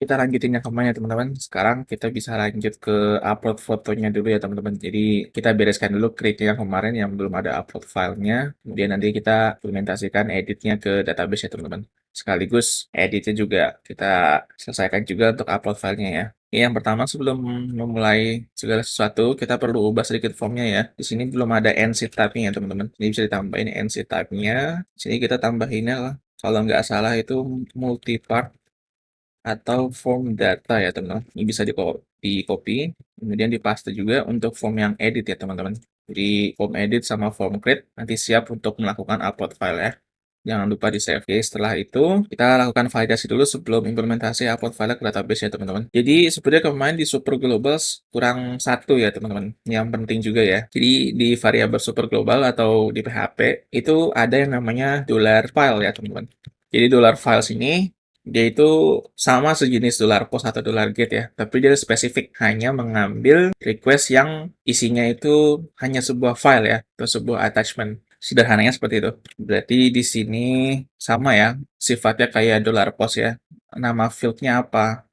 kita lanjutin yang kemarin ya teman-teman. Sekarang kita bisa lanjut ke upload fotonya dulu ya teman-teman. Jadi kita bereskan dulu create yang kemarin yang belum ada upload filenya. Kemudian nanti kita implementasikan editnya ke database ya teman-teman. Sekaligus editnya juga kita selesaikan juga untuk upload filenya ya. Oke, yang pertama sebelum memulai segala sesuatu, kita perlu ubah sedikit formnya ya. Di sini belum ada NC type-nya ya teman-teman. Ini bisa ditambahin NC type-nya. Di sini kita tambahinnya lah. Kalau nggak salah itu multi-part atau form data ya teman-teman. Ini bisa di copy, kemudian dipaste juga untuk form yang edit ya teman-teman. Jadi form edit sama form create nanti siap untuk melakukan upload file ya. Jangan lupa di save. Oke, setelah itu kita lakukan validasi dulu sebelum implementasi upload file ke database ya teman-teman. Jadi sebenarnya kemarin di super global kurang satu ya teman-teman. Yang penting juga ya. Jadi di variabel super global atau di PHP itu ada yang namanya dollar $file ya teman-teman. Jadi dollar $files ini dia itu sama sejenis dollar post atau dollar get ya, tapi dia spesifik hanya mengambil request yang isinya itu hanya sebuah file ya, atau sebuah attachment. Sederhananya seperti itu. Berarti di sini sama ya, sifatnya kayak dollar post ya. Nama fieldnya apa?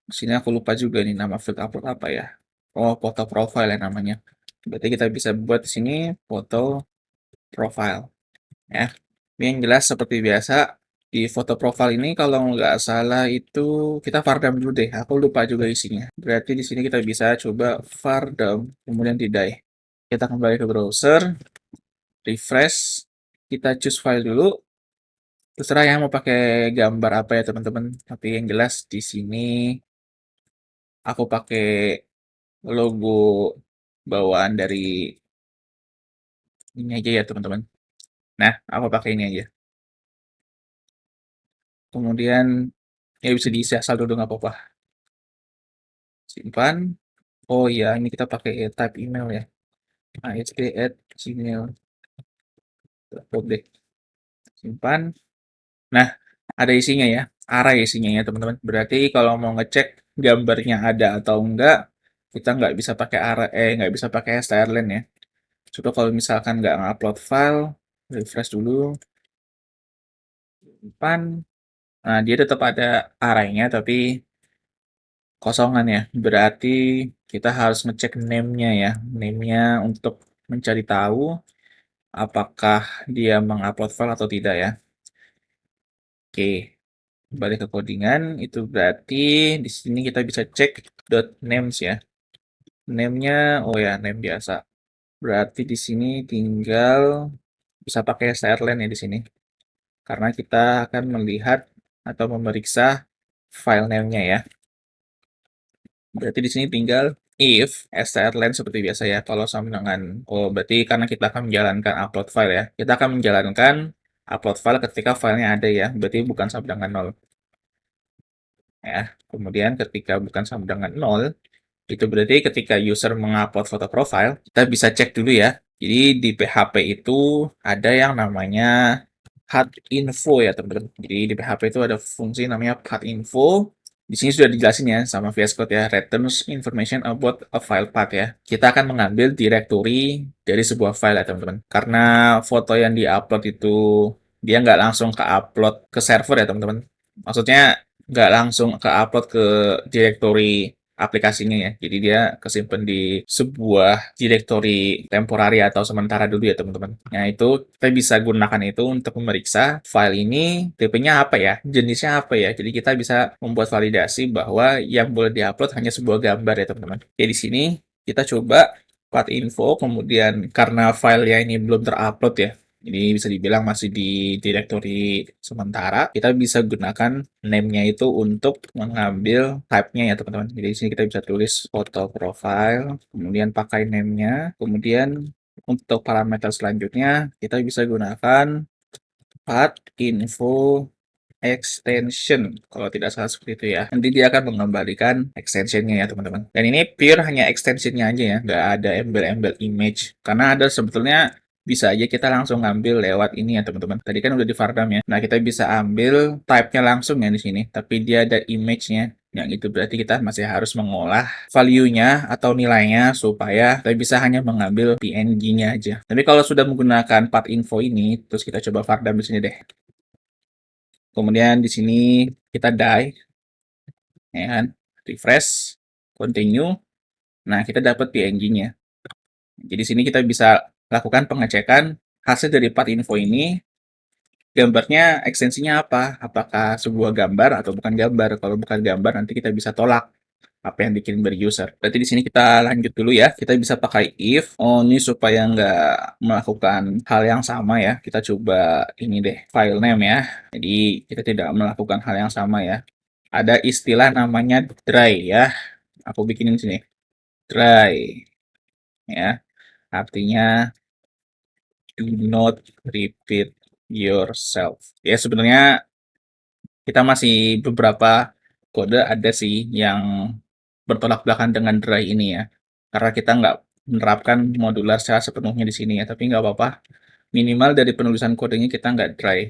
Di sini aku lupa juga nih nama field upload apa ya. Oh, foto profile ya namanya. Berarti kita bisa buat di sini foto profile ya. Yang jelas seperti biasa di foto profile ini kalau nggak salah itu kita vardam dulu deh. Aku lupa juga isinya. Berarti di sini kita bisa coba vardam kemudian tidak. Kita kembali ke browser, refresh, kita choose file dulu. Terserah yang mau pakai gambar apa ya teman-teman. Tapi yang jelas di sini aku pakai logo bawaan dari ini aja ya teman-teman. Nah, aku pakai ini aja. Kemudian ya bisa diisi asal dulu nggak apa-apa. Simpan. Oh iya, ini kita pakai type email ya. asp@gmail.com deh. Simpan. Nah, ada isinya ya. Array isinya ya, teman-teman. Berarti kalau mau ngecek gambarnya ada atau enggak, kita nggak bisa pakai array, nggak bisa pakai strlen ya. Coba kalau misalkan nggak ngupload file, refresh dulu, simpan. Nah, dia tetap ada arraynya, tapi kosongan ya. Berarti kita harus ngecek name-nya ya. Name-nya untuk mencari tahu apakah dia mengupload file atau tidak ya. Oke, balik ke codingan itu berarti di sini kita bisa cek .names ya. Name-nya oh ya name biasa. Berarti di sini tinggal bisa pakai strlen ya di sini. Karena kita akan melihat atau memeriksa file name-nya ya. Berarti di sini tinggal if strlen seperti biasa ya. Kalau sama dengan oh berarti karena kita akan menjalankan upload file ya. Kita akan menjalankan upload file ketika filenya ada ya. Berarti bukan sama dengan 0 ya. Kemudian ketika bukan sama dengan 0 itu berarti ketika user mengupload foto profile, kita bisa cek dulu ya. Jadi di PHP itu ada yang namanya path info ya teman-teman. Jadi di PHP itu ada fungsi namanya path info. Di sini sudah dijelasin ya sama VS Code ya, returns information about a file path ya. Kita akan mengambil directory dari sebuah file ya teman-teman. Karena foto yang diupload itu dia nggak langsung ke upload ke server ya teman-teman. Maksudnya nggak langsung ke upload ke directory aplikasinya ya. Jadi dia kesimpan di sebuah directory temporary atau sementara dulu ya teman-teman. Nah itu kita bisa gunakan itu untuk memeriksa file ini tipenya apa ya, jenisnya apa ya. Jadi kita bisa membuat validasi bahwa yang boleh diupload hanya sebuah gambar ya teman-teman. Jadi di sini kita coba path info, kemudian karena filenya ini belum terupload ya, jadi bisa dibilang masih di directory sementara. Kita bisa gunakan name-nya itu untuk mengambil type-nya ya teman-teman. Jadi di sini kita bisa tulis foto profile, kemudian pakai name-nya, kemudian untuk parameter selanjutnya kita bisa gunakan path info extension kalau tidak salah seperti itu ya. Nanti dia akan mengembalikan extensionnya ya teman-teman. Dan ini pure hanya extensionnya aja ya, nggak ada embel-embel image. Karena ada sebetulnya bisa aja kita langsung ngambil lewat ini ya teman-teman. Tadi kan udah di Vardam ya. Nah kita bisa ambil type-nya langsung ya di sini. Tapi dia ada image-nya. Yang itu berarti kita masih harus mengolah value-nya atau nilainya supaya kita bisa hanya mengambil PNG-nya aja. Tapi kalau sudah menggunakan path info ini, terus kita coba Vardam di sini deh. Kemudian di sini kita die. ya kan? Refresh, continue. Nah, kita dapat PNG-nya. Jadi sini kita bisa lakukan pengecekan hasil dari part info ini, gambarnya ekstensinya apa? Apakah sebuah gambar atau bukan gambar? Kalau bukan gambar nanti kita bisa tolak apa yang dikirim dari user. Berarti di sini kita lanjut dulu ya. Kita bisa pakai if. Oh, ini supaya nggak melakukan hal yang sama ya. Kita coba ini deh, file name ya. Jadi kita tidak melakukan hal yang sama ya. Ada istilah namanya dry ya. Aku bikinin sini. Dry ya. Artinya do not repeat yourself. Ya sebenarnya kita masih beberapa kode ada sih yang bertolak belakang dengan dry ini ya. Karena kita nggak menerapkan modular secara sepenuhnya di sini ya, tapi nggak apa-apa. Minimal dari penulisan kodenya kita nggak dry.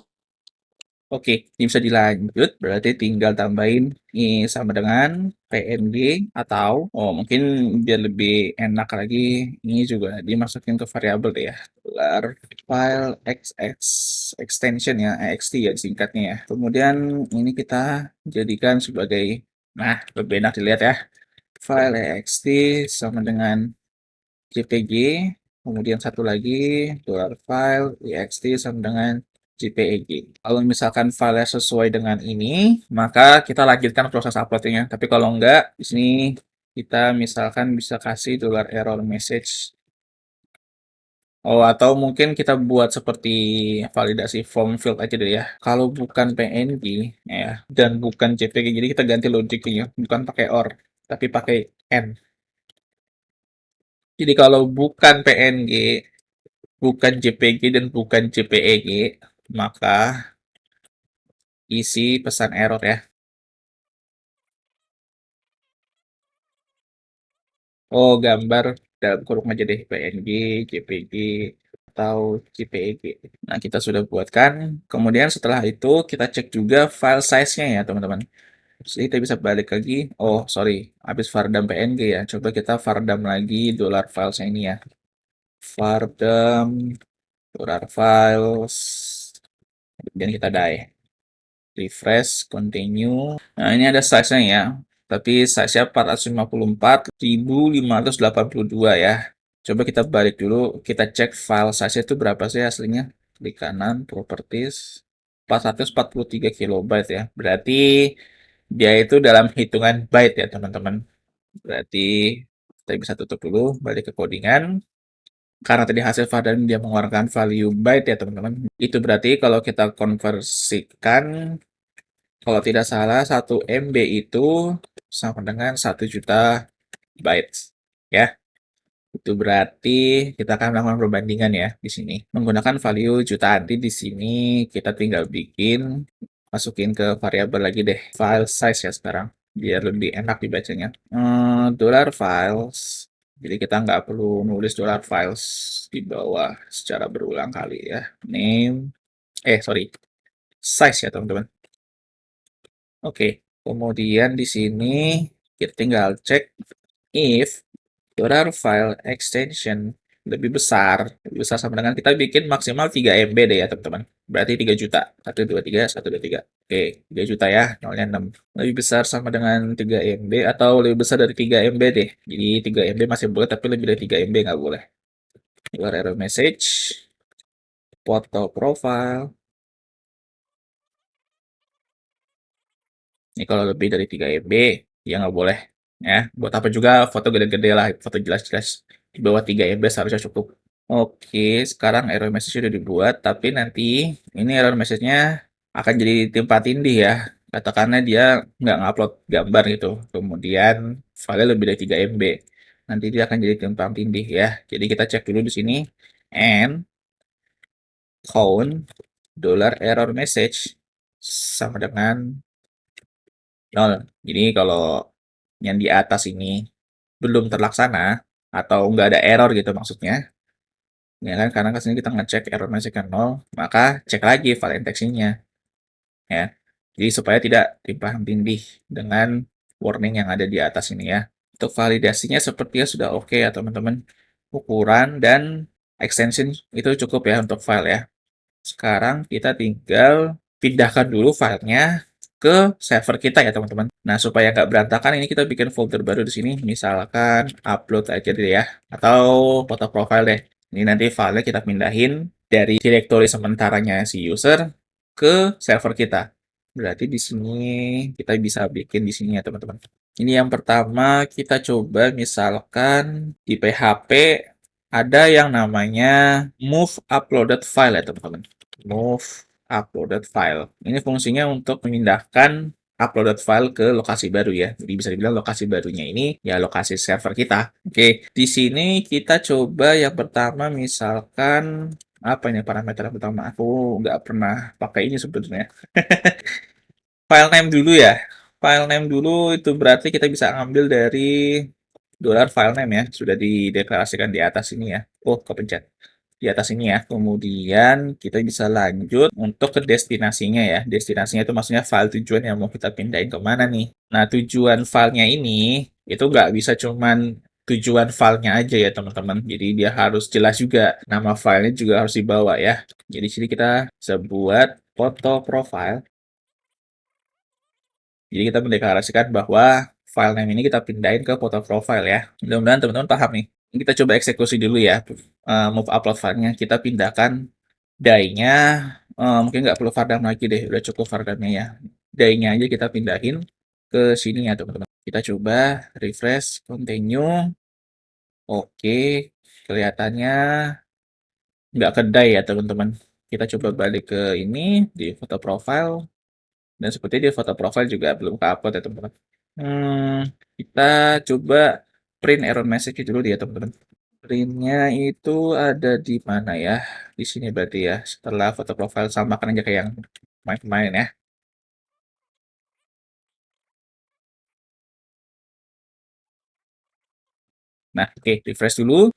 Oke, ini bisa dilanjut, berarti tinggal tambahin ini sama dengan PNG atau, oh mungkin biar lebih enak lagi, ini juga dimasukin ke variabel deh ya. Dolar file xx extension ya, ext ya singkatnya ya. Kemudian ini kita jadikan sebagai, nah lebih enak dilihat ya. File ext sama dengan JPG, kemudian satu lagi dolar file ext sama dengan JPEG. Kalau misalkan file sesuai dengan ini, maka kita lanjutkan proses uploadnya. Tapi kalau enggak, di sini kita misalkan bisa kasih dolar error message. Oh, atau mungkin kita buat seperti validasi form field aja deh ya. Kalau bukan PNG ya dan bukan JPG, jadi kita ganti logiknya, bukan pakai OR, tapi pakai N. Jadi kalau bukan PNG, bukan JPG dan bukan JPEG, maka isi pesan error ya. Oh, gambar dalam kurung aja deh, PNG, JPG, atau JPEG. Nah, kita sudah buatkan. Kemudian setelah itu kita cek juga file size-nya ya, teman-teman. Jadi kita bisa balik lagi. Oh, sorry, habis vardam PNG ya. Coba kita vardam lagi dolar files-nya ini ya. Vardam dolar files. Kemudian kita die. Refresh, continue. Nah, ini ada size-nya ya. Tapi size-nya 454.582 ya. Coba kita balik dulu, kita cek file size itu berapa sih aslinya. Klik kanan, properties, 443 kilobyte ya. Berarti dia itu dalam hitungan byte ya, teman-teman. Berarti kita bisa tutup dulu, balik ke codingan. Karena tadi hasil varian dia mengeluarkan value byte ya, teman-teman. Itu berarti kalau kita konversikan, kalau tidak salah 1 MB itu sama dengan 1 juta bytes. Ya, itu berarti kita akan melakukan perbandingan ya di sini. Menggunakan value jutaan. Nanti di sini kita tinggal bikin, masukin ke variabel lagi deh. File size ya sekarang, biar lebih enak dibacanya. Dollar files. Jadi kita nggak perlu nulis dollar files di bawah secara berulang kali ya. Name, sorry, size ya teman-teman. Oke, kemudian di sini kita tinggal cek if dollar file extension lebih besar sama dengan kita bikin maksimal 3 MB deh ya teman-teman. Berarti 3 juta. 123, 123. Oke, 3 juta ya, nolnya 6. Lebih besar sama dengan 3 MB atau lebih besar dari 3 MB deh. Jadi 3 MB masih boleh, tapi lebih dari 3 MB nggak boleh. Keluar error message, foto profile. Ini kalau lebih dari 3 MB, ya nggak boleh. Ya, buat apa juga foto gede-gede lah, foto jelas-jelas. Di bawah 3 MB seharusnya cukup. Oke, sekarang error message sudah dibuat, tapi nanti ini error message-nya akan jadi tempat tindih ya. Katakanlah dia nggak ngupload gambar gitu, kemudian file lebih dari 3 MB. Nanti dia akan jadi tempat tindih ya. Jadi kita cek dulu di sini, and count dollar error message sama dengan 0. Jadi kalau yang di atas ini belum terlaksana atau nggak ada error gitu maksudnya, ya kan, karena kesini kita ngecek error message 0, maka cek lagi file indeksnya ya. Jadi supaya tidak timpang tindih dengan warning yang ada di atas ini ya. Untuk validasinya sepertinya sudah oke ya teman-teman. Ukuran dan extension itu cukup ya untuk file ya. Sekarang kita tinggal pindahkan dulu filenya ke server kita ya teman-teman. Nah, supaya nggak berantakan ini kita bikin folder baru di sini, misalkan upload aja deh ya, atau foto profile deh. Ini nanti filenya kita pindahin dari direktori sementaranya si user ke server kita. Berarti di sini kita bisa bikin di sini ya teman-teman. Ini yang pertama kita coba misalkan di PHP ada yang namanya move uploaded file ya teman-teman. Move uploaded file. Ini fungsinya untuk memindahkan uploaded file ke lokasi baru ya. Jadi bisa dibilang lokasi barunya ini ya lokasi server kita. Oke, di sini kita coba yang pertama misalkan apa ini parameter yang pertama? Aku nggak pernah pakai ini sebenarnya. File name dulu ya. File name dulu itu berarti kita bisa ambil dari dolar file name ya. Sudah dideklarasikan di atas ini ya. Oh, kepencet. Di atas ini ya. Kemudian kita bisa lanjut untuk ke destinasinya ya. Destinasinya itu maksudnya file tujuan yang mau kita pindahin kemana nih. Nah, tujuan filenya ini itu nggak bisa cuman tujuan filenya aja ya teman-teman. Jadi dia harus jelas juga. Nama filenya juga harus dibawa ya. Jadi sini kita bisa buat foto profile. Jadi kita mendeklarasikan bahwa file name ini kita pindahin ke foto profile ya. Mudah-mudahan teman-teman paham nih. Ini kita coba eksekusi dulu ya. Move upload filenya. Kita pindahkan DAI-nya. Mungkin nggak perlu Vardam lagi deh. Udah cukup Vardamnya ya. DAI-nya aja kita pindahin ke sini ya teman-teman. Kita coba refresh, continue. Oke. Kelihatannya nggak ke DAI ya teman-teman. Kita coba balik ke ini di foto profile. Dan seperti di foto profile juga belum ke-upload ya teman-teman. Kita coba print error message dulu dia teman-teman. Printnya itu ada di mana ya? Di sini berarti ya. Setelah foto profile samakan aja kayak yang kemarin-kemarin ya. Nah, oke, refresh dulu.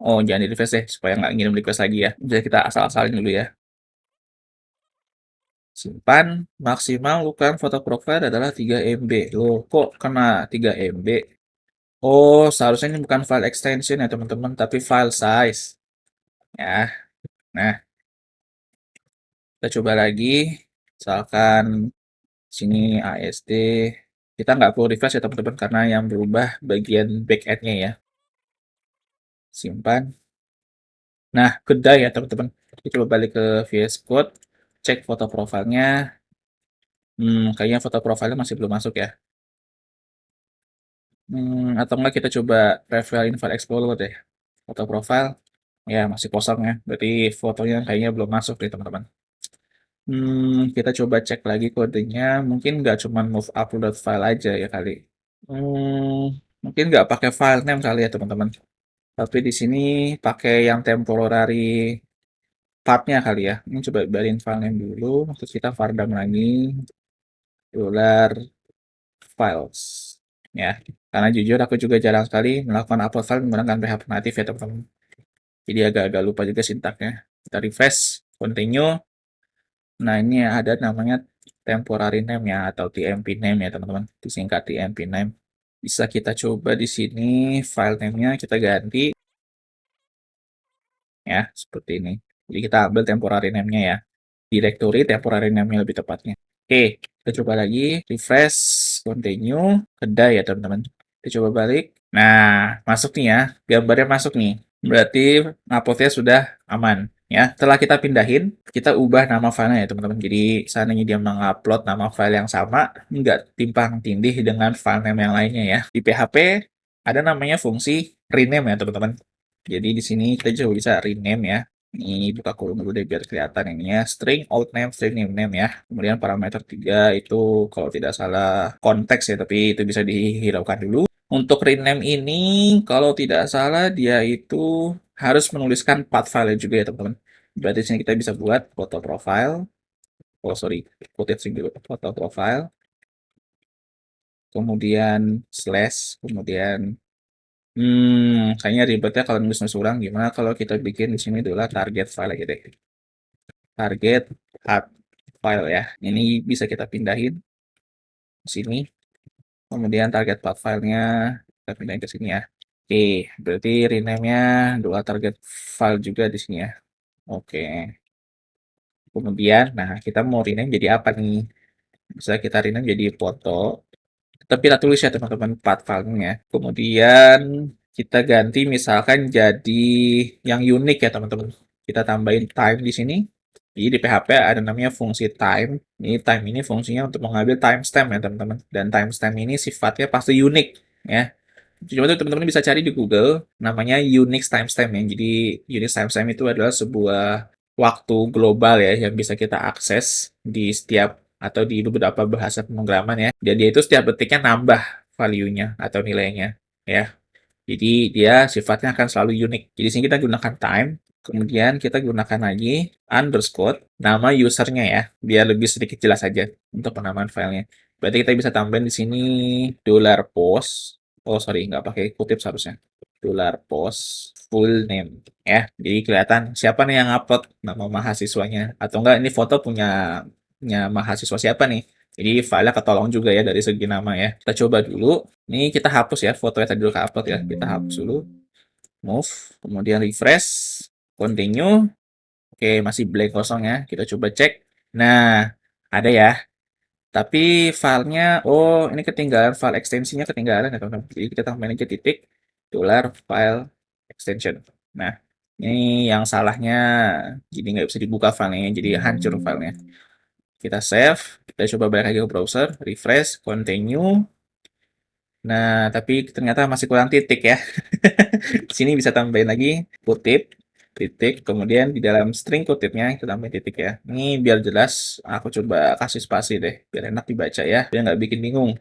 Oh, jangan di refresh deh, supaya nggak ngirim request lagi ya. Jadi kita asal-asalin dulu ya. Simpan, maksimal ukuran foto profile adalah 3 MB. Loh, kok kena 3 MB? Oh, seharusnya ini bukan file extension ya teman-teman, tapi file size. Ya, nah kita coba lagi. Misalkan sini ASD. Kita nggak perlu refresh ya teman-teman, karena yang berubah bagian backend-nya ya. Simpan. Nah, kedai ya teman-teman. Kita coba balik ke VS Code. Cek foto profilnya. Kayaknya foto profilnya masih belum masuk ya. Atau enggak kita coba refill file explorer deh. Foto profile. Ya, masih kosong ya. Berarti fotonya kayaknya belum masuk nih teman-teman. Kita coba cek lagi kodenya. Mungkin nggak cuma move upload file aja ya kali. Mungkin nggak pakai file name kali ya teman-teman. Tapi di sini pakai yang temporary path-nya kali ya. Ini coba barin file name dulu. Terus kita vardam lagi. Dolar files. Ya, karena jujur aku juga jarang sekali melakukan upload file menggunakan PHP native ya teman-teman. Jadi agak-agak lupa juga sintaknya. Kita refresh, continue. Nah, ini ada namanya temporary name ya atau TMP name ya teman-teman. Disingkat TMP name. Bisa kita coba di sini file name-nya kita ganti ya seperti ini. Jadi kita ambil temporary name-nya ya. Directory temporary name-nya lebih tepatnya. Oke, kita coba lagi refresh, continue, kedai ya teman-teman. Kita coba balik. Nah, masuk nih ya. Gambarnya masuk nih. Berarti upload-nya sudah aman ya. Setelah kita pindahin, kita ubah nama filenya ya teman-teman. Jadi seandainya dia mengupload nama file yang sama, nggak timpang tindih dengan file name yang lainnya ya. Di PHP ada namanya fungsi rename ya teman-teman. Jadi di sini kita juga bisa rename ya. Ini buka kolom dulu deh biar kelihatan ininya. String old name, string new name ya. Kemudian parameter 3 itu kalau tidak salah konteks ya, tapi itu bisa dihiraukan dulu. Untuk rename ini, kalau tidak salah dia itu harus menuliskan path file juga ya teman-teman. Berarti di sini kita bisa buat foto profile. Oh sorry, quoted string dulu. Foto profile. Kemudian slash, kemudian kayaknya ribetnya kalau nulis-nulis ulang. Gimana kalau kita bikin di sini adalah target file aja deh. Target add file ya. Ini bisa kita pindahin ke sini. Kemudian target path filenya kita pindahin ke sini ya. Oke, berarti rename-nya dua target file juga di sini ya. Oke. Kemudian, nah kita mau rename jadi apa nih? Bisa kita rename jadi foto. Tapi kita tulis ya teman-teman path filenya. Kemudian kita ganti misalkan jadi yang unik ya teman-teman. Kita tambahin time di sini. Jadi di PHP ada namanya fungsi time. Ini time ini fungsinya untuk mengambil timestamp ya teman-teman. Dan timestamp ini sifatnya pasti unik ya. Coba tuh teman-teman bisa cari di Google, namanya Unix timestamp ya. Jadi Unix timestamp itu adalah sebuah waktu global ya yang bisa kita akses di setiap atau di beberapa bahasa pemrograman ya. Dan dia itu setiap detiknya nambah value-nya atau nilainya ya. Jadi dia sifatnya akan selalu unik. Jadi sini kita gunakan time, kemudian kita gunakan lagi underscore nama usernya ya, biar lebih sedikit jelas aja untuk penamaan filenya. Berarti kita bisa tambahin di sini $post. Oh sorry, nggak pakai kutip seharusnya. $post full name ya. Jadi kelihatan siapa nih yang upload nama mahasiswanya atau enggak ini foto punya mahasiswa siapa nih. Jadi filenya ketolong juga ya dari segi nama ya. Kita coba dulu. Ini kita hapus ya foto yang tadi dulu upload ya. Kita hapus dulu. Move. Kemudian refresh. Continue. Oke, masih blank kosong ya. Kita coba cek. Nah, ada ya. Tapi filenya, oh ini ketinggalan file ekstensinya ketinggalan ya teman-teman. Jadi kita tambahin aja titik $file extension. Nah, ini yang salahnya jadi nggak bisa dibuka filenya, jadi hancur filenya. Kita save, kita coba balik lagi ke browser, refresh, continue. Nah, tapi ternyata masih kurang titik ya. Di sini bisa tambahin lagi kutip, titik, kemudian di dalam string kutipnya kita tambahin titik ya. Ini biar jelas, aku coba kasih spasi deh, biar enak dibaca ya, biar nggak bikin bingung.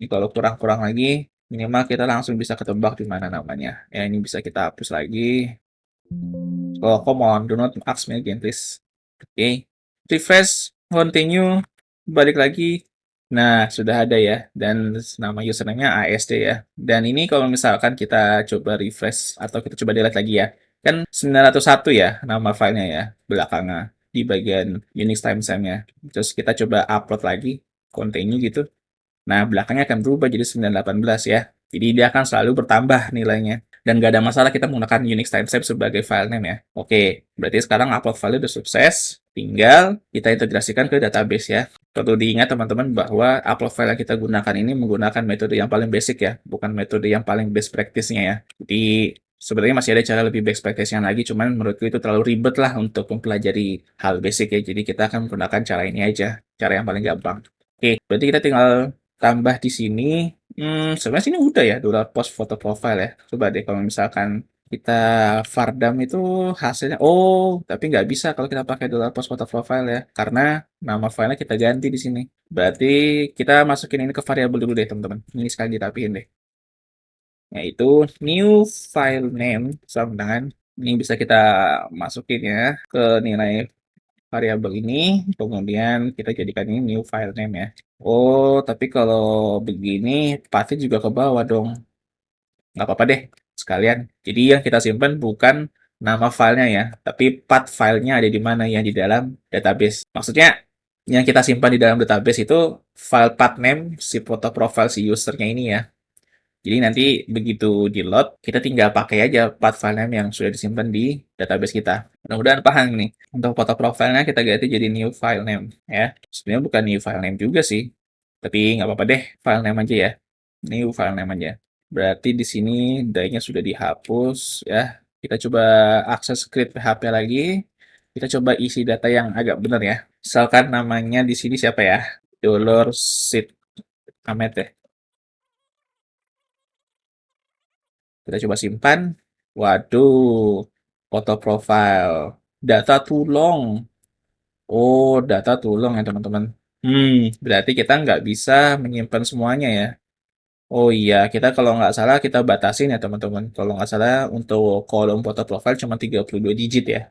Ini kalau kurang-kurang lagi, minimal kita langsung bisa ketebak di mana namanya. Ya, ini bisa kita hapus lagi. Oh, come on, do not ask me again, please. Oke, refresh, continue, balik lagi. Nah, sudah ada ya, dan nama username-nya ASD ya. Dan ini kalau misalkan kita coba refresh atau kita coba delete lagi ya, kan 901 ya nama filenya ya, belakangnya di bagian Unix timestamp-nya. Terus kita coba upload lagi, continue gitu. Nah, belakangnya akan berubah jadi 918 ya. Jadi dia akan selalu bertambah nilainya. Dan nggak ada masalah kita menggunakan Unix timestamp sebagai file name ya. Oke, berarti sekarang upload file udah sukses. Tinggal kita integrasikan ke database ya. Perlu diingat teman-teman bahwa upload file yang kita gunakan ini menggunakan metode yang paling basic ya, bukan metode yang paling best practice-nya ya. Jadi sebenarnya masih ada cara lebih best practice-nya lagi, cuman menurutku itu terlalu ribet lah untuk mempelajari hal basic ya. Jadi kita akan menggunakan cara ini aja, cara yang paling gampang. Oke, berarti kita tinggal tambah di sini, sebenarnya sini udah ya, udah post foto profile ya. Coba deh kalau misalkan kita Fardam itu hasilnya, oh, tapi nggak bisa kalau kita pakai dollar post foto profile ya, karena nama filenya kita ganti di sini. Berarti kita masukin ini ke variabel dulu deh teman-teman. Ini sekali dirapiin deh. Yaitu new file name sama dengan ini bisa kita masukin ya ke nilai variabel ini, kemudian kita jadikan ini new file name ya. Oh, tapi kalau begini, pathnya juga ke bawah dong. Nggak apa-apa deh, sekalian. Jadi yang kita simpan bukan nama filenya ya, tapi path filenya ada di mana ya, di dalam database. Maksudnya, yang kita simpan di dalam database itu file path name si foto profile si usernya ini ya. Jadi nanti begitu di-load, kita tinggal pakai aja path file name yang sudah disimpan di database kita. Mudah-mudahan paham nih. Untuk foto profilnya kita ganti jadi new file name ya. Sebenarnya bukan new file name juga sih. Tapi nggak apa-apa deh, file name aja ya. New file name aja. Berarti di sini die-nya sudah dihapus ya. Kita coba akses script PHP lagi. Kita coba isi data yang agak benar ya. Misalkan namanya di sini siapa ya? Dollar Sid Ahmed ya. Kita coba simpan. Waduh, foto profile. Data tulong. Oh, data tulong ya teman-teman. Berarti kita nggak bisa menyimpan semuanya ya. Oh iya, kita kalau nggak salah kita batasin ya teman-teman. Kalau nggak salah untuk kolom foto profile cuma 32 digit ya.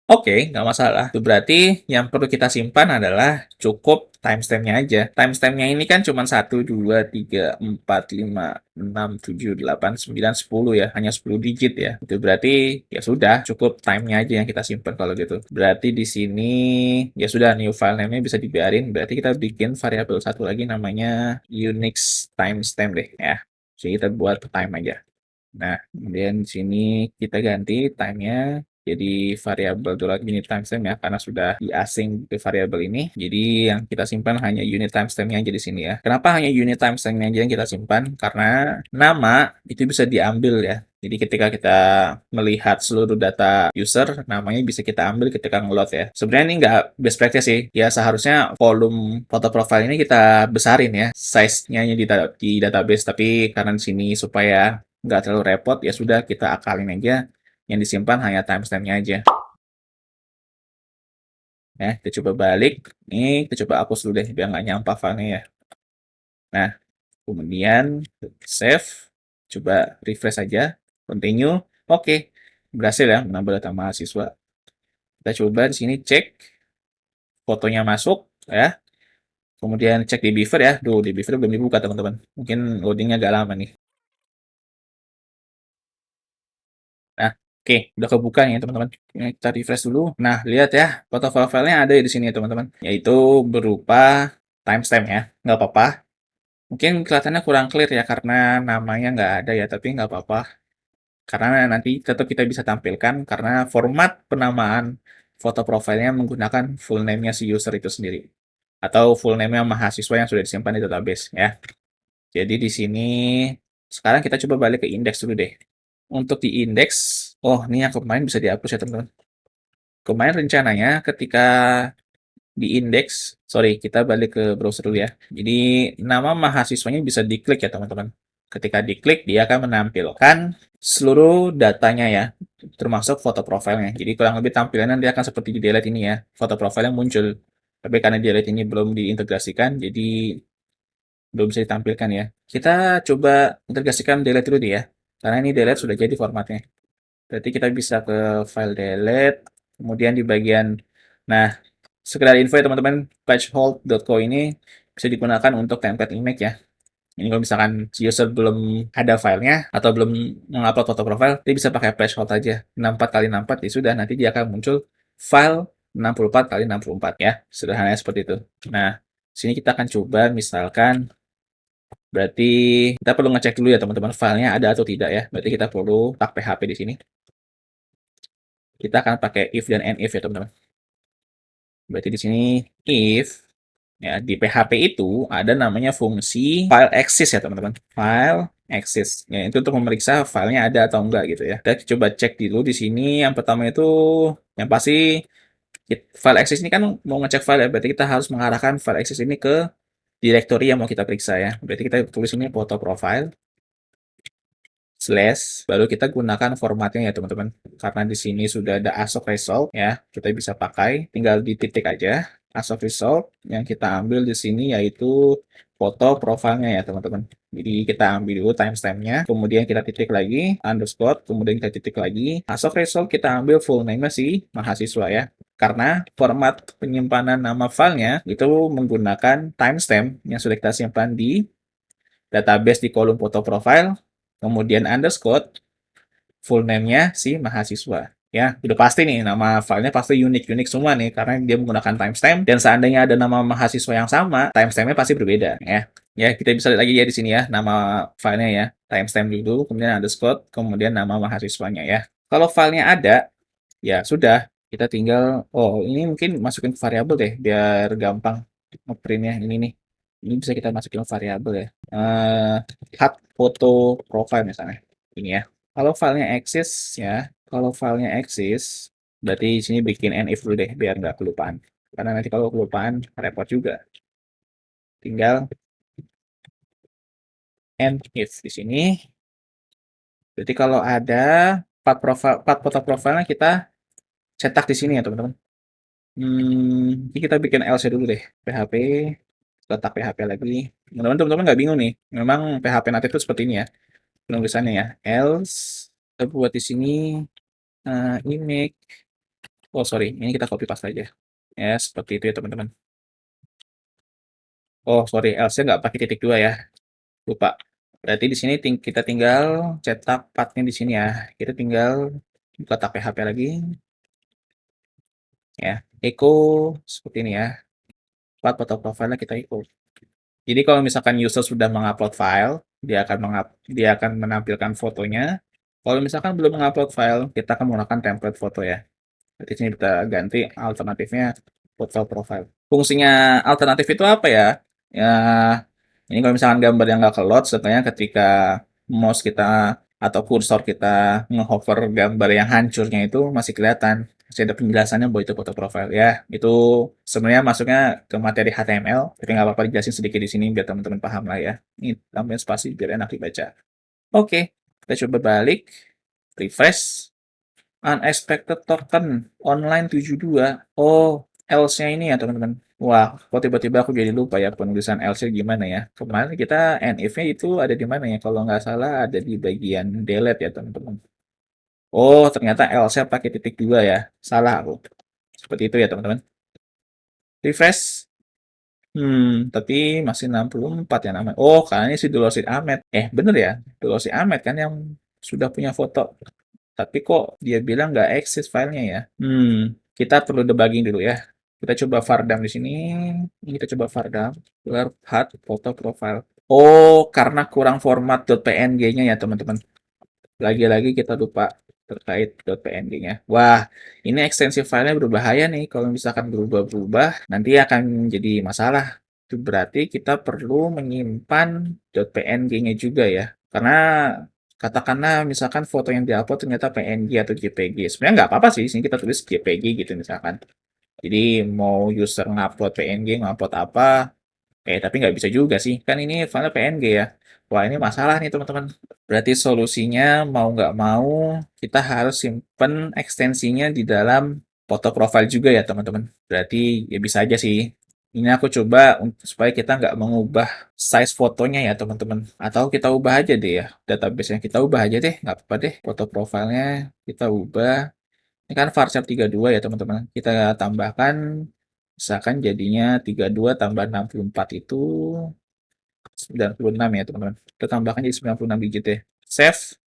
Oke, nggak masalah. Itu berarti yang perlu kita simpan adalah cukup timestamp-nya aja. Timestamp-nya ini kan cuma 1, 2, 3, 4, 5, 6, 7, 8, 9, 10 ya. Hanya 10 digit ya. Itu berarti ya sudah, cukup time-nya aja yang kita simpan kalau gitu. Berarti di sini ya sudah, new file name-nya bisa dibiarin. Berarti kita bikin variabel satu lagi namanya Unix timestamp deh ya. Jadi kita buat time aja. Nah, kemudian di sini kita ganti time-nya jadi variabel unit timestamp ya, karena sudah di-async ke variabel ini. Jadi yang kita simpan hanya unit timestamp-nya aja di sini ya. Kenapa hanya unit timestamp-nya aja yang kita simpan? Karena nama itu bisa diambil ya. Jadi ketika kita melihat seluruh data user, namanya bisa kita ambil ketika nge-load ya. Sebenarnya ini nggak best practice sih. Ya seharusnya volume foto profile ini kita besarin ya, size-nya di database. Tapi karena di sini supaya nggak terlalu repot, ya sudah kita akalin aja yang disimpan hanya timestamp-nya aja. Ya, kita coba balik. Ini kita coba hapus dulu deh, biar nggak nyampah filenya ya. Nah, kemudian save. Coba refresh aja. Continue. Oke, berhasil ya menambah data mahasiswa. Kita coba di sini cek fotonya masuk ya. Kemudian cek di Beaver ya. Duh, di Beaver belum dibuka teman-teman. Mungkin loadingnya agak lama nih. Nah, oke, udah kebuka nih teman-teman. Ini kita refresh dulu. Nah, lihat ya, foto profilnya ada di sini ya teman-teman. Yaitu berupa timestamp ya. Nggak apa-apa. Mungkin kelihatannya kurang clear ya karena namanya nggak ada ya, tapi nggak apa-apa. Karena nanti tetap kita bisa tampilkan karena format penamaan foto profilnya menggunakan full name-nya si user itu sendiri. Atau full name-nya mahasiswa yang sudah disimpan di database ya. Jadi di sini sekarang kita coba balik ke indeks dulu deh. Untuk di indeks, oh ini yang kemarin bisa dihapus ya teman-teman. Kemarin rencananya ketika di indeks, sorry kita balik ke browser dulu ya. Jadi nama mahasiswanya bisa diklik ya teman-teman. Ketika diklik dia akan menampilkan seluruh datanya ya, termasuk foto profilnya. Jadi kurang lebih tampilannya dia akan seperti di delete ini ya, foto profilnya muncul. Tapi karena delete ini belum diintegrasikan, jadi belum bisa ditampilkan ya. Kita coba integrasikan delete dulu deh ya. Karena ini delete sudah jadi formatnya. Berarti kita bisa ke file delete, kemudian di bagian, nah sekedar info ya teman-teman, patchhold.co ini bisa digunakan untuk template image ya. Ini kalau misalkan user belum ada filenya atau belum mengupload foto profile, dia bisa pakai patchhold aja. 64 kali 64 ya sudah, nanti dia akan muncul file 64 kali 64 ya. Sederhananya seperti itu. Nah, sini kita akan coba misalkan, berarti kita perlu ngecek dulu ya teman-teman filenya ada atau tidak ya. Berarti kita perlu tag PHP di sini. Kita akan pakai if dan end if ya teman-teman. Berarti di sini if ya di PHP itu ada namanya fungsi file access ya teman-teman. File access. Ya itu untuk memeriksa filenya ada atau enggak gitu ya. Kita coba cek dulu di sini. Yang pertama itu yang pasti file access ini kan mau ngecek file ya. Berarti kita harus mengarahkan file access ini ke directory yang mau kita periksa ya. Berarti kita tulis ini foto profile slash baru kita gunakan formatnya ya teman-teman, karena di sini sudah ada ASOC result ya, kita bisa pakai tinggal dititik aja ASOC result yang kita ambil di sini yaitu foto profilnya ya teman-teman. Jadi kita ambil dulu timestampnya, kemudian kita titik lagi underscore, kemudian kita titik lagi ASOC result, kita ambil full name si mahasiswa ya, karena format penyimpanan nama filenya itu menggunakan timestamp yang sudah kita simpan di database di kolom foto profile, kemudian underscore, full name-nya si mahasiswa. Ya, udah pasti nih nama filenya pasti unik-unik semua nih karena dia menggunakan timestamp dan seandainya ada nama mahasiswa yang sama, timestampnya pasti berbeda ya. Ya, kita bisa lihat lagi ya di sini ya nama filenya ya. Timestamp dulu, kemudian underscore, kemudian nama mahasiswanya ya. Kalau filenya ada, ya sudah, kita tinggal, oh ini mungkin masukin ke variabel deh biar gampang ngeprintnya ini nih. Ini bisa kita masukin variabel ya. Hot foto profile misalnya. Ini ya. Kalau filenya exist ya, kalau filenya exist, berarti sini bikin if dulu deh biar nggak kelupaan. Karena nanti kalau kelupaan repot juga. Tinggal if di sini. Berarti kalau ada part foto profilnya kita cetak di sini ya teman-teman. Ini kita bikin else dulu deh. PHP, letak PHP lagi. Mudah-mudahan teman-teman nggak bingung nih. Memang PHP native itu seperti ini ya penulisannya ya. Else, kita buat di sini image. Oh sorry, ini kita copy paste aja. Ya seperti itu ya teman-teman. Oh sorry, else-nya nggak pakai titik dua ya. Lupa. Berarti di sini kita tinggal cetak partnya di sini ya. Kita tinggal letak PHP lagi. Ya, echo seperti ini ya. Part foto profile kita echo. Jadi kalau misalkan user sudah mengupload file, dia akan menampilkan fotonya. Kalau misalkan belum mengupload file, kita akan menggunakan template foto ya. Di sini kita ganti alternatifnya foto profile. Fungsinya alternatif itu apa ya? Ya, ini kalau misalkan gambar yang nggak ke-load, sebenarnya ketika mouse kita atau kursor kita nge-hover gambar yang hancurnya itu masih kelihatan. Masih ada penjelasannya bahwa itu foto profile. Ya, itu sebenarnya masuknya ke materi HTML, tapi nggak apa-apa dijelasin sedikit di sini biar teman-teman paham lah ya. Ini tambahin spasi biar enak dibaca. Oke, kita coba balik, refresh. Unexpected token online 72. Oh, else-nya ini ya teman-teman. Wah, kok tiba-tiba aku jadi lupa ya penulisan else-nya gimana ya. Kemarin kita NIF-nya itu ada di mana ya? Kalau nggak salah ada di bagian delete ya teman-teman. Oh, ternyata else-nya pakai titik dua ya. Salah aku. Seperti itu ya teman-teman. Refresh. Tapi masih 64 ya namanya. Oh, karena ini si Dulorsi Ahmed. Bener ya? Dulorsi Ahmed kan yang sudah punya foto. Tapi kok dia bilang nggak eksis filenya ya? Kita perlu debugging dulu ya. Kita coba Vardam di sini. Ini kita coba Vardam. Keluar HUD foto profile. Oh, karena kurang format .png-nya ya teman-teman. Lagi-lagi kita lupa terkait .png-nya. Wah, ini ekstensi filenya berbahaya nih. Kalau misalkan berubah-berubah, nanti akan jadi masalah. Itu berarti kita perlu menyimpan .png-nya juga ya. Karena katakanlah misalkan foto yang diupload ternyata PNG atau JPG. Sebenarnya nggak apa-apa sih, sini kita tulis JPG gitu misalkan. Jadi mau user ngupload PNG, ngupload apa, tapi nggak bisa juga sih. Kan ini file PNG ya. Wah, ini masalah nih teman-teman. Berarti solusinya mau nggak mau kita harus simpen ekstensinya di dalam foto profile juga ya teman-teman. Berarti ya bisa aja sih. Ini aku coba supaya kita nggak mengubah size fotonya ya teman-teman. Atau kita ubah aja deh ya. Database-nya kita ubah aja deh. Nggak apa-apa deh. Foto profilnya kita ubah. Ini kan varchar 32 ya teman-teman. Kita tambahkan misalkan jadinya 32 tambah 64 itu 96 ya teman-teman. Kita tambahkan jadi 96 digit ya. Save,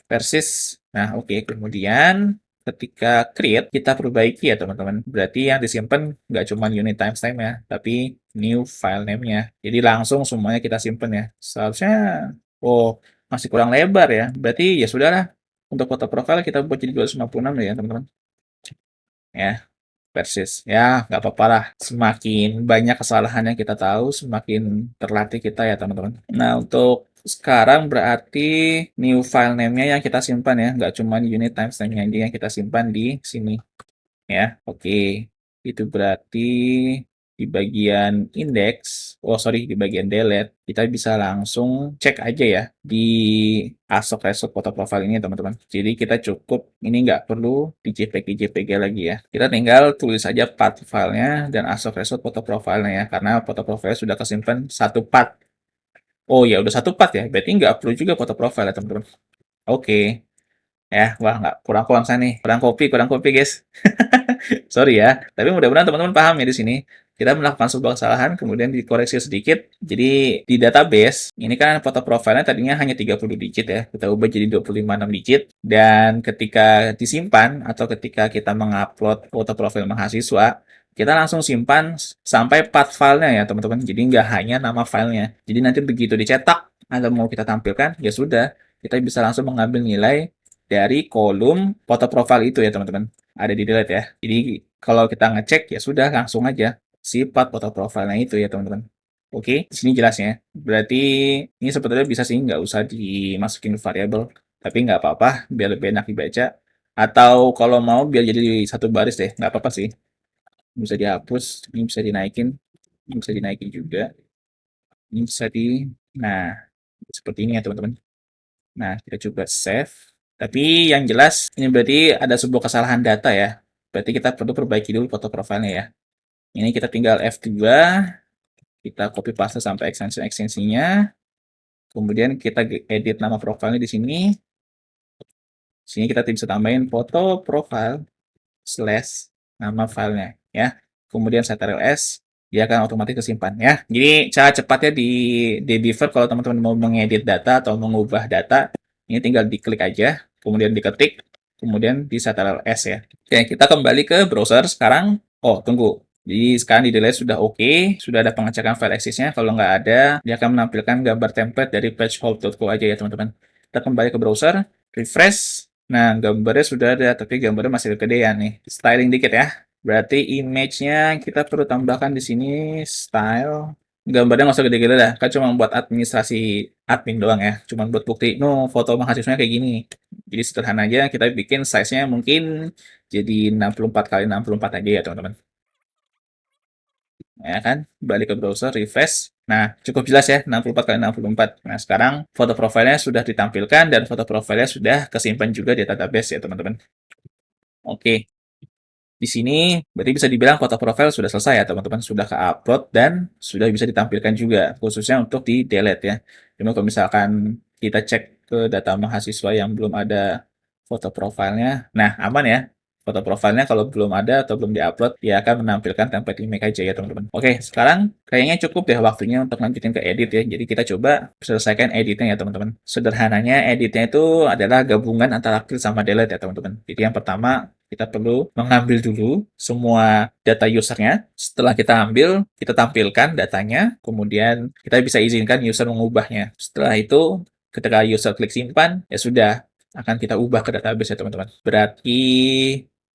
persis. Nah, oke. Kemudian ketika create, kita perbaiki ya teman-teman. Berarti yang disimpan nggak cuma unit timestamp ya, tapi new file name-nya. Jadi langsung semuanya kita simpan ya. Seharusnya, oh, masih kurang lebar ya. Berarti ya sudahlah. Untuk foto profile kita buat jadi 256 deh ya teman-teman. Ya, persis. Ya, nggak apa-apa lah. Semakin banyak kesalahan yang kita tahu, semakin terlatih kita ya, teman-teman. Nah, untuk sekarang berarti new file name-nya yang kita simpan ya, nggak cuma unit timestamp-nya aja yang kita simpan di sini. Ya, oke. Itu berarti di bagian index, oh sorry, di bagian delete, kita bisa langsung cek aja ya di ASOC Result Photo Profile ini teman-teman. Jadi kita cukup, ini nggak perlu di JPG lagi ya. Kita tinggal tulis aja path filenya dan ASOC Result Photo Profile-nya ya, karena foto profile sudah kesimpan satu path. Oh ya, udah satu path ya, berarti nggak perlu juga foto profile ya teman-teman. Oke. Ya, wah nggak kurang konsep nih, kurang kopi guys. Sorry ya, tapi mudah-mudahan teman-teman paham ya di sini. Kita melakukan sebuah kesalahan, kemudian dikoreksi sedikit. Jadi di database, ini kan foto profilnya tadinya hanya 30 digit ya. Kita ubah jadi 25 digit. Dan ketika disimpan, atau ketika kita mengupload foto profil mahasiswa, kita langsung simpan sampai path filenya ya teman-teman. Jadi nggak hanya nama filenya. Jadi nanti begitu dicetak, atau mau kita tampilkan, ya sudah. Kita bisa langsung mengambil nilai dari kolom foto profil itu ya teman-teman. Ada di delete ya. Jadi kalau kita ngecek ya sudah langsung aja sifat foto profilnya itu ya teman-teman. Oke, di sini jelasnya. Berarti ini sebetulnya bisa sih nggak usah dimasukin variabel, tapi nggak apa-apa biar lebih enak dibaca. Atau kalau mau biar jadi satu baris deh, nggak apa-apa sih. Bisa dihapus, ini bisa dinaikin, ini bisa dinaikin juga, ini bisa di, nah seperti ini ya teman-teman. Nah, kita coba save. Tapi yang jelas ini berarti ada sebuah kesalahan data ya. Berarti kita perlu perbaiki dulu foto profilnya ya. Ini kita tinggal F2, kita copy paste sampai ekstensinya. Kemudian kita edit nama profilnya di sini. Sini kita bisa tambahin foto profile slash nama filenya ya. Kemudian ctrls, dia akan otomatis kesimpan ya. Jadi cara cepatnya di Dbeaver kalau teman-teman mau mengedit data atau mengubah data, ini tinggal diklik aja, kemudian diketik, kemudian di ctrls ya. Oke, kita kembali ke browser sekarang. Oh, tunggu. Jadi sekarang di delete sudah oke, sudah ada pengecekan file exist-nya. Kalau nggak ada, dia akan menampilkan gambar template dari pagehold.co aja ya teman-teman. Kita kembali ke browser. refresh. Nah, gambarnya sudah ada, tapi gambarnya masih kegedean nih. Styling dikit ya. Berarti image-nya kita perlu tambahkan di sini style. Gambarnya nggak usah gede-gede dah, kan cuma buat administrasi admin doang ya. Cuma buat bukti, no, foto mahasiswanya kayak gini. Jadi sederhana aja, kita bikin size-nya mungkin jadi 64 kali 64 aja ya teman-teman. Ya kan, balik ke browser, refresh. Nah, cukup jelas ya, 64 kali 64. Nah, sekarang foto profilnya sudah ditampilkan dan foto profilnya sudah kesimpan juga di database ya teman-teman. Oke, di sini berarti bisa dibilang foto profil sudah selesai ya teman-teman, sudah ke-upload dan sudah bisa ditampilkan juga, khususnya untuk di delete ya. Cuma kalau misalkan kita cek ke data mahasiswa yang belum ada foto profilnya, nah aman ya. Foto profilnya kalau belum ada atau belum diupload, dia akan menampilkan template image aja ya teman-teman. Oke, sekarang kayaknya cukup deh waktunya untuk lanjutin ke edit ya. Jadi kita coba selesaikan editnya ya teman-teman. Sederhananya editnya itu adalah gabungan antara clear sama delete ya teman-teman. Jadi yang pertama kita perlu mengambil dulu semua data usernya. Setelah kita ambil, kita tampilkan datanya, kemudian kita bisa izinkan user mengubahnya. Setelah itu, ketika user klik simpan, ya sudah, akan kita ubah ke database ya teman-teman. Berarti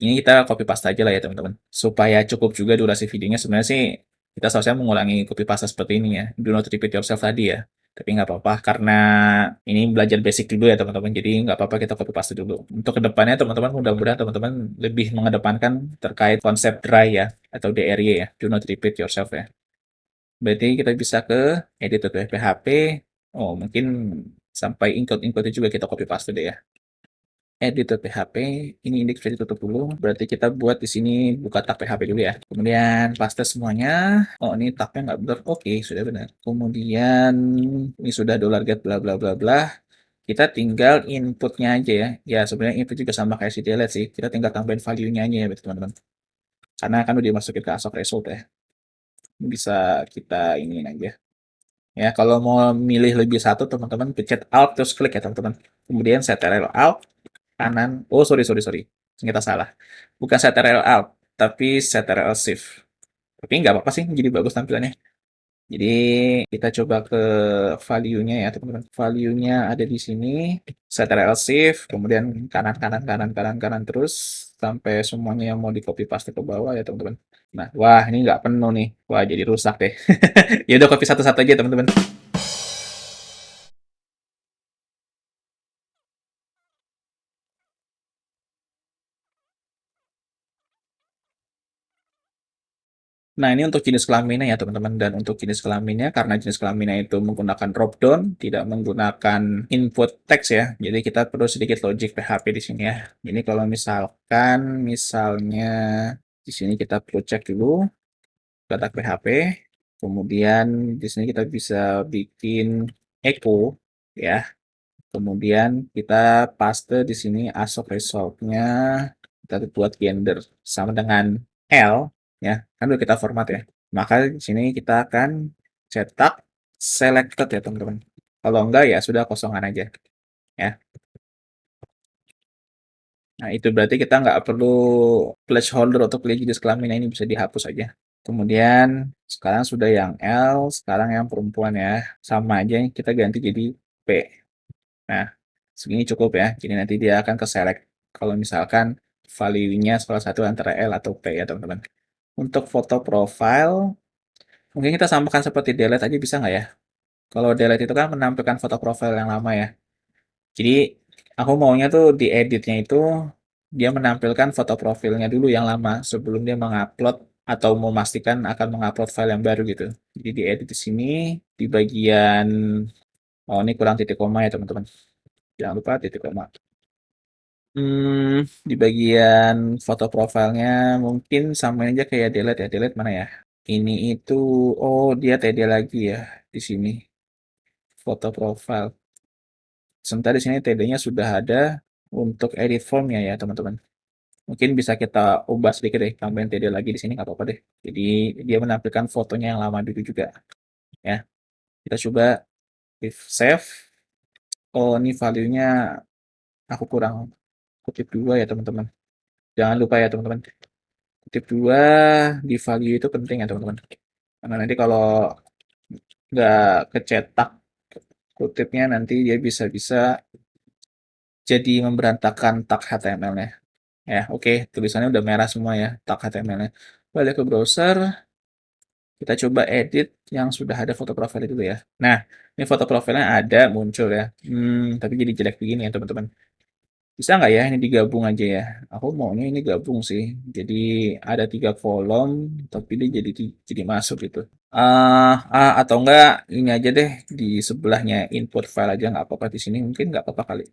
ini kita copy paste aja lah ya teman-teman. Supaya cukup juga durasi videonya, sebenarnya sih kita seharusnya mengulangi copy paste seperti ini ya. Do not repeat yourself tadi ya. Tapi nggak apa-apa, karena ini belajar basic dulu ya teman-teman. Jadi nggak apa-apa kita copy paste dulu. Untuk kedepannya teman-teman, mudah-mudahan teman-teman lebih mengedepankan terkait konsep dry ya, atau DRY ya. Do not repeat yourself ya. Berarti kita bisa ke edit.php. Oh, mungkin sampai include-include juga kita copy paste deh ya. Edit.php, ini indeks bisa ditutup dulu. Berarti kita buat di sini buka tab PHP dulu ya. Kemudian paste semuanya. Oh, ini tabnya nggak benar. Oke, sudah benar. Kemudian ini sudah $get bla bla bla bla. Kita tinggal inputnya aja ya. Ya, sebenarnya input juga sama kayak si delete sih. Kita tinggal tambahin value-nya aja ya, teman-teman. Karena kan udah dimasukin ke ASOC result ya. Bisa kita iniin aja. Ya, kalau mau milih lebih satu, teman-teman pencet Alt terus klik ya, teman-teman. Kemudian CTRL Alt kanan. Oh, sorry, sorry, sorry. Ternyata salah. Bukan CTRL Alt, tapi CTRL Shift. Tapi nggak apa-apa sih, jadi bagus tampilannya. Jadi kita coba ke value-nya ya teman-teman. Value-nya ada di sini. Ctrl Shift, kemudian kanan kanan kanan kanan kanan terus sampai semuanya yang mau di copy paste ke bawah ya teman-teman. Nah, wah ini nggak penuh nih. Wah jadi rusak deh. Ya udah copy satu-satu aja teman-teman. Nah, ini untuk jenis kelaminnya ya, teman-teman. Dan untuk jenis kelaminnya, karena jenis kelaminnya itu menggunakan drop down, tidak menggunakan input teks ya. Jadi kita perlu sedikit logic PHP di sini ya. Ini kalau misalkan, misalnya di sini kita perlu cek dulu kotak PHP. Kemudian di sini kita bisa bikin echo ya. Kemudian kita paste di sini ASOC result-nya. Kita buat gender sama dengan L ya. Kan udah kita format ya. Maka di sini kita akan cetak selected ya teman-teman. Kalau enggak ya sudah kosongan aja ya. Nah itu berarti kita nggak perlu placeholder untuk pilih jenis kelaminnya, ini bisa dihapus aja. Kemudian sekarang sudah yang L, sekarang yang perempuan ya. Sama aja kita ganti jadi P. Nah segini cukup ya. Jadi nanti dia akan ke select kalau misalkan value-nya salah satu antara L atau P ya teman-teman. Untuk foto profile, mungkin kita samakan seperti delete aja bisa nggak ya? Kalau delete itu kan menampilkan foto profile yang lama ya. Jadi aku maunya tuh di editnya itu dia menampilkan foto profilnya dulu yang lama sebelum dia mengupload atau memastikan akan mengupload file yang baru gitu. Jadi di edit di sini di bagian oh ini kurang titik koma ya teman-teman. Jangan lupa titik koma. Di bagian foto profilnya mungkin sama aja kayak delete ya. Delete mana ya? Ini itu oh dia TD lagi ya di sini foto profile. Sementara di sini TD-nya sudah ada untuk edit formnya ya teman-teman. Mungkin bisa kita ubah sedikit deh, tambahin TD lagi di sini nggak apa-apa deh. Jadi dia menampilkan fotonya yang lama dulu juga ya. Kita coba if save. Oh ini value-nya aku kurang kutip dua ya teman-teman. Jangan lupa ya teman-teman. Kutip dua di value itu penting ya teman-teman. Karena nanti kalau nggak kecetak kutipnya nanti dia bisa-bisa jadi memberantakan tag HTML-nya. Ya, oke, tulisannya udah merah semua ya, tag HTML-nya. Balik ke browser, kita coba edit yang sudah ada foto profil dulu ya. Nah, ini foto profilnya ada, muncul ya. Tapi jadi jelek begini ya, teman-teman. Bisa nggak ya ini digabung aja ya? Aku maunya ini gabung sih. Jadi ada 3 kolom, tapi dia jadi masuk gitu. Atau enggak ini aja deh di sebelahnya input file aja nggak apa-apa di sini mungkin nggak apa-apa kali.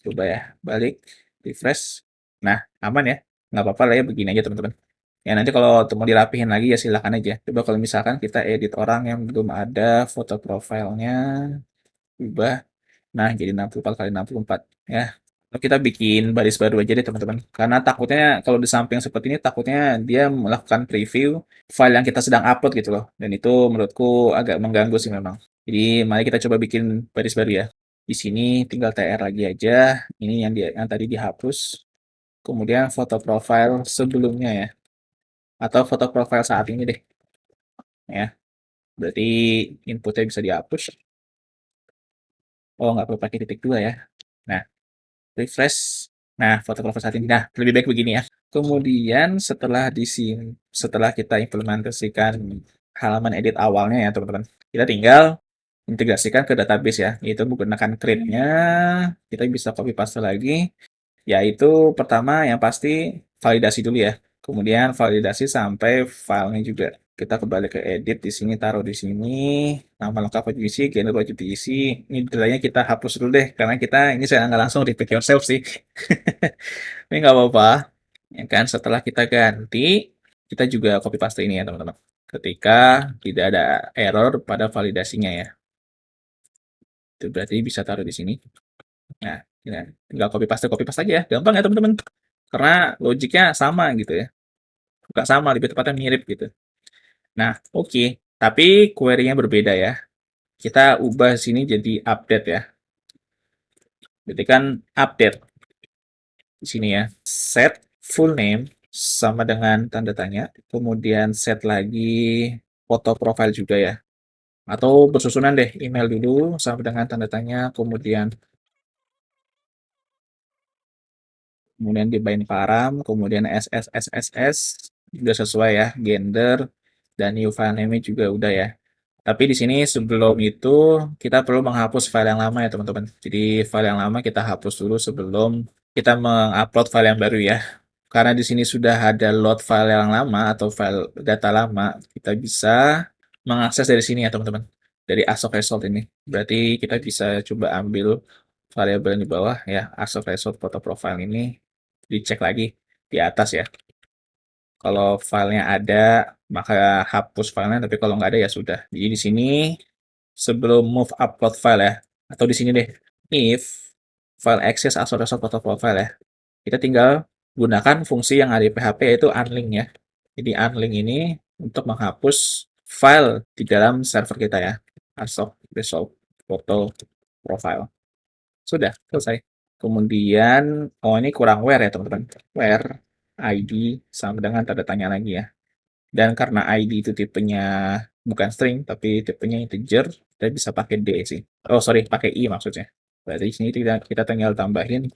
Coba ya, balik, refresh. Nah, aman ya. Nggak apa-apa lah ya begini aja teman-teman. Ya nanti kalau mau dirapihin lagi ya silahkan aja. Coba kalau misalkan kita edit orang yang belum ada foto profilnya, ubah. Nah, jadi 64 kali 64 ya. Lalu kita bikin baris baru aja deh teman-teman. Karena takutnya kalau di samping seperti ini takutnya dia melakukan preview file yang kita sedang upload gitu loh. Dan itu menurutku agak mengganggu sih memang. Jadi mari kita coba bikin baris baru ya. Di sini tinggal TR lagi aja. Ini yang tadi dihapus. Kemudian foto profile sebelumnya ya. Atau foto profile saat ini deh ya. Berarti inputnya bisa dihapus. Oh, nggak perlu pakai titik dua ya. Nah, refresh. Nah, foto profil saat ini. Nah, lebih baik begini ya. Kemudian setelah kita implementasikan halaman edit awalnya ya, teman-teman. Kita tinggal integrasikan ke database ya, yaitu menggunakan create-nya. Kita bisa copy paste lagi. Yaitu pertama yang pasti validasi dulu ya. Kemudian validasi sampai filenya juga. Kita kembali ke edit di sini, taruh di sini. Nama lengkap wajib diisi, genre wajib diisi. Ini detailnya kita hapus dulu deh, karena kita ini saya nggak langsung repeat yourself sih. Ini nggak apa-apa. Ya kan, setelah kita ganti, kita juga copy paste ini ya teman-teman. Ketika tidak ada error pada validasinya ya. Itu berarti bisa taruh di sini. Nah, ya, tinggal copy paste aja ya. Gampang ya teman-teman. Karena logiknya sama gitu ya. Bukan sama, lebih tepatnya mirip gitu. Nah, oke. Tapi query-nya berbeda ya. Kita ubah sini jadi update ya. Berarti kan update di sini ya. Set full name sama dengan tanda tanya. Kemudian set lagi foto profile juga ya. Atau bersusunan deh, email dulu sama dengan tanda tanya, kemudian dibain param, kemudian SSSSS, udah sesuai ya, gender, dan new file name juga udah ya. Tapi di sini sebelum itu kita perlu menghapus file yang lama ya teman-teman. Jadi file yang lama kita hapus dulu sebelum kita mengupload file yang baru ya. Karena di sini sudah ada load file yang lama atau file data lama, kita bisa mengakses dari sini ya teman-teman. Dari ASOC result ini. Berarti kita bisa coba ambil variabel di bawah ya, ASOC result photo profile ini dicek lagi di atas ya. Kalau filenya ada, maka hapus filenya, tapi kalau nggak ada ya sudah. Jadi di sini sebelum move upload file ya, atau di sini deh, if file access asal photo profile ya, kita tinggal gunakan fungsi yang ada di PHP yaitu unlink ya. Jadi unlink ini untuk menghapus file di dalam server kita ya, asal result photo profile. Sudah selesai. Kemudian, oh ini kurang where ya teman-teman. Where ID sama dengan tanda tanya lagi ya. Dan karena ID itu tipenya bukan string, tapi tipenya integer, kita bisa pakai D sih. Oh sorry, pakai I maksudnya. Berarti di sini kita tinggal tambahin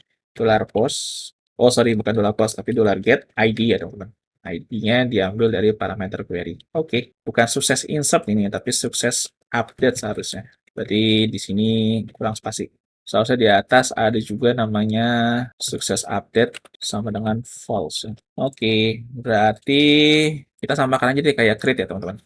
$post. Oh sorry, bukan $post, tapi $get ID ya teman-teman. ID-nya diambil dari parameter query. Oke, bukan sukses insert ini, tapi sukses update seharusnya. Berarti di sini kurang spasi. Seharusnya di atas ada juga namanya sukses update sama dengan false. Oke, berarti kita samakan aja deh kayak create ya teman-teman.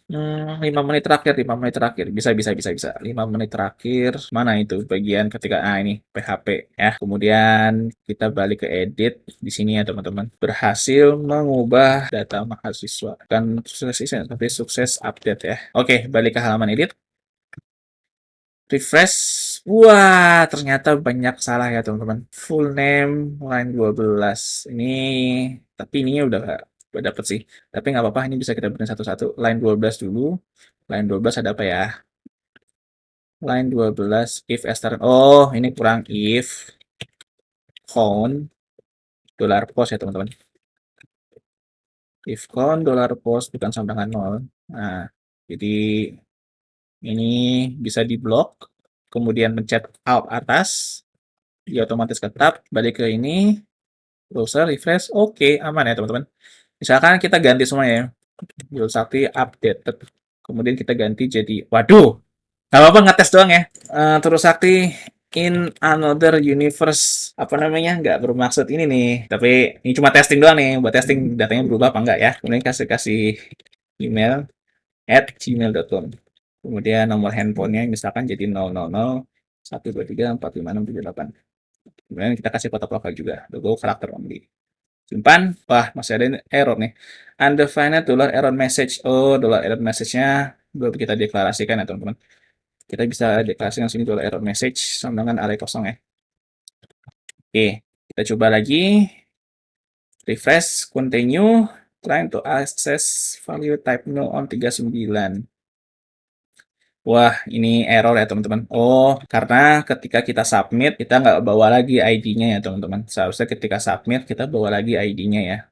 5 menit terakhir, 5 menit terakhir. Bisa, bisa, bisa, bisa. 5 menit terakhir. Mana itu bagian ketika, ini PHP ya. Kemudian kita balik ke edit di sini ya teman-teman. Berhasil mengubah data mahasiswa. Bukan sukses, tapi sukses update ya. Oke, balik ke halaman edit. Refresh. Wah, ternyata banyak salah ya teman-teman. Full name line 12. Ini tapi ininya udah dapet sih. Tapi nggak apa-apa, ini bisa kita benerin satu-satu. Line 12 dulu. Line 12 ada apa ya? Line 12 if start. Oh, ini kurang if count $post ya teman-teman. If count $post bukan sama dengan 0. Nah, jadi ini bisa diblok. Kemudian mencet alt atas. dia otomatis tetap, balik ke ini, browser, refresh, oke, aman ya teman-teman. Misalkan kita ganti semua ya, Biro Sakti updated, kemudian kita ganti jadi, waduh, nggak apa-apa ngetes doang ya. Terus Sakti in another universe, apa namanya, nggak bermaksud ini nih, tapi ini cuma testing doang nih, buat testing datanya berubah apa enggak ya. Kemudian kasih email @gmail.com. Kemudian nomor handphonenya misalkan jadi 000 123 45678. Kemudian kita kasih foto profil juga, logo karakter only. Simpan. Wah, masih ada error nih. Undefined dollar error message. Oh, dollar error message-nya belum kita deklarasikan ya, teman-teman. Kita bisa deklarasikan sini dollar error message sama dengan array kosong ya. Oke, kita coba lagi. Refresh, continue, trying to access value type no on 39. Wah, ini error ya teman-teman. Oh, karena ketika kita submit, kita nggak bawa lagi ID-nya ya teman-teman. Seharusnya ketika submit, kita bawa lagi ID-nya ya.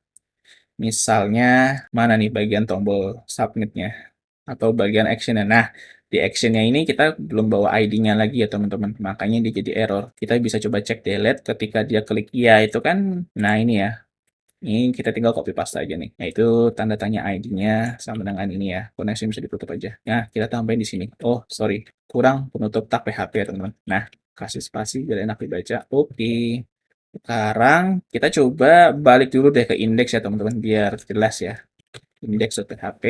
Misalnya, mana nih bagian tombol submit-nya? Atau bagian action-nya. Nah, di action-nya ini kita belum bawa ID-nya lagi ya teman-teman. Makanya dia jadi error. Kita bisa coba cek delete ketika dia klik iya itu kan. Nah, ini ya. Ini kita tinggal copy paste aja nih. Yaitu tanda tanya ID-nya sama dengan ini ya. Koneksi bisa ditutup aja. Nah, kita tambahin di sini. Oh, sorry. Kurang penutup tag PHP ya, teman-teman. Nah, kasih spasi biar enak dibaca. Oke. Sekarang kita coba balik dulu deh ke indeks ya, teman-teman. Biar jelas ya. Index.php.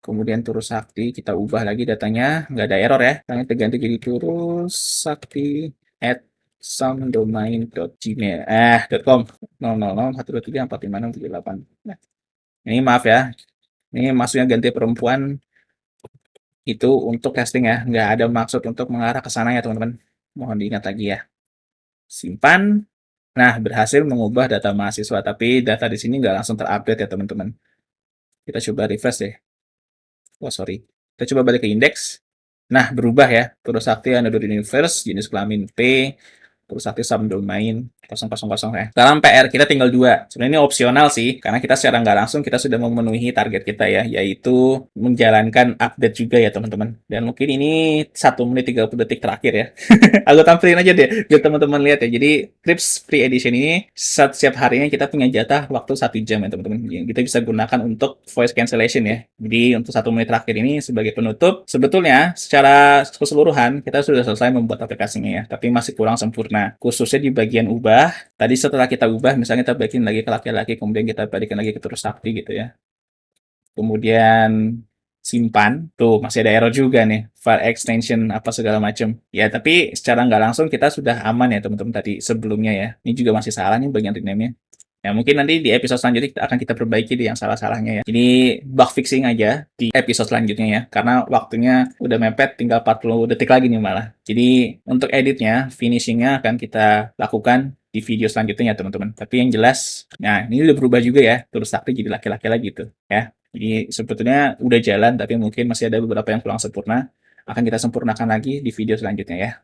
Kemudian Turus Sakti. Kita ubah lagi datanya. Nggak ada error ya. Kita ganti jadi Turus Sakti at somedomain.gmail .com 000 123 45678. Nah, ini maaf ya, ini maksudnya ganti perempuan itu untuk casting ya, nggak ada maksud untuk mengarah ke sana ya teman-teman. Mohon diingat lagi ya. Simpan. Nah, berhasil mengubah data mahasiswa, tapi data di sini nggak langsung terupdate ya teman-teman. Kita coba refresh deh. Oh sorry, kita coba balik ke indeks. Nah, berubah ya. Terus Sakti Another Universe, jenis kelamin P, terus aktif subdomain 000 ya. Sekarang PR kita tinggal 2. Sebenarnya ini opsional sih, karena kita secara nggak langsung kita sudah memenuhi target kita ya, yaitu menjalankan update juga ya teman-teman. Dan mungkin ini 1 menit 30 detik terakhir ya. Aku tampilin aja deh, biar teman-teman lihat ya. Jadi, Crips Free Edition ini setiap harinya kita punya jatah waktu 1 jam ya teman-teman. Yang kita bisa gunakan untuk voice cancellation ya. Jadi, untuk 1 menit terakhir ini sebagai penutup, sebetulnya secara keseluruhan kita sudah selesai membuat aplikasinya ya. Tapi masih kurang sempurna. Khususnya di bagian ubah. Tadi setelah kita ubah, misalnya kita balikin lagi ke laki-laki, kemudian kita balikin lagi ke Terus Sakti gitu ya. Kemudian simpan, tuh masih ada error juga nih, file extension apa segala macam. Ya, tapi secara nggak langsung kita sudah aman ya teman-teman tadi sebelumnya ya. Ini juga masih salah nih bagian rename-nya. Ya, mungkin nanti di episode selanjutnya kita akan kita perbaiki di yang salah-salahnya ya. Jadi bug fixing aja di episode selanjutnya ya. Karena waktunya udah mepet tinggal 40 detik lagi nih malah. Jadi untuk editnya, finishingnya akan kita lakukan di video selanjutnya ya teman-teman. Tapi yang jelas, nah ini udah berubah juga ya. Terus Sakti jadi laki-laki lagi gitu ya. Jadi sebetulnya udah jalan tapi mungkin masih ada beberapa yang kurang sempurna. Akan kita sempurnakan lagi di video selanjutnya ya.